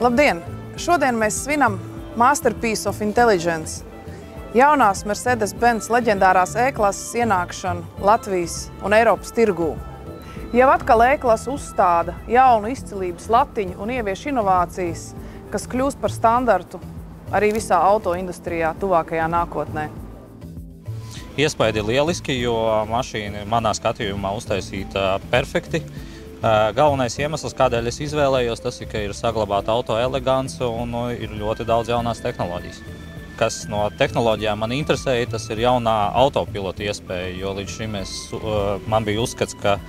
Labdien! Šodien mēs svinam Masterpiece of Intelligence. Jaunās Mercedes-Benz leģendārās E-klases ienākšanu Latvijas un Eiropas tirgū. Jau atkal E-klase uzstāda jaunu izcilības latiņu un ievieš inovācijas, kas kļūs par standartu arī visā autoindustrijā tuvākajā nākotnē. Iespaidi ir lieliski, jo mašīna manā skatījumā uztaisīta perfekti. Galvenais iemesls, kādēļ es izvēlējos, tas ir, ka ir saglabāta auto elegance un ir ļoti daudz jaunās tehnoloģijas. Kas no tehnoloģijām man interesēja, tas ir jaunā autopilota iespēja, jo līdz šim man bija uzskats, ka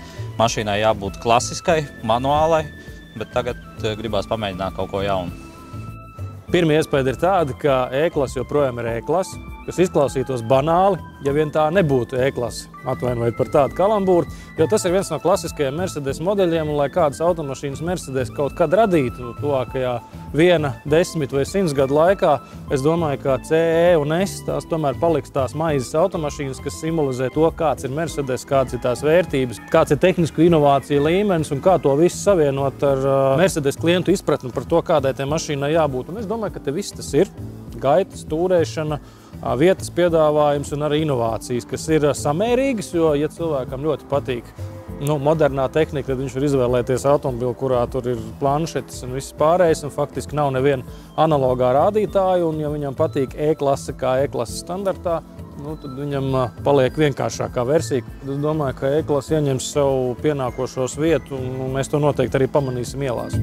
mašīnai jābūt klasiskai, manuālai, bet tagad gribās pamēģināt kaut ko jaunu. Pirmie iespēja ir tāda, ka E-klase joprojām ir E-klase, kas izklausītos banāli, ja vien tā nebūtu E-klase, atvainojiet par tādu kalambūru, jo tas ir viens no klasiskajiem Mercedes modeļiem, un lai kādas automašīnas Mercedes kaut kad radītu tuvākajā 1, 10 vai 100 gadu laikā, es domāju, ka CE un S tās tomēr paliks tās maizes automašīnas, kas simbolizē to, kāds ir Mercedes, kāds ir tās vērtības, kāds ir tehnisku inovāciju līmenis un kā to visu savienot ar Mercedes klientu izpratni par to, kādai tai mašīnai jābūt. Un es domāju, ka te viss tas ir. Gaita, stūrēšana, vietas piedāvājums un arī inovācijas, kas ir samērīgas, jo, ja cilvēkam ļoti patīk modernā tehnika, tad viņš var izvēlēties automobili, kurā tur ir planšetes un viss pārējais, un faktiski nav neviena analogā rādītāja, un ja viņam patīk E-klase kā E-klases standartā, tad viņam paliek vienkāršākā versija. Es domāju, ka E-klase ieņems savu pienākošos vietu, un mēs to noteikti arī pamanīsim ielās.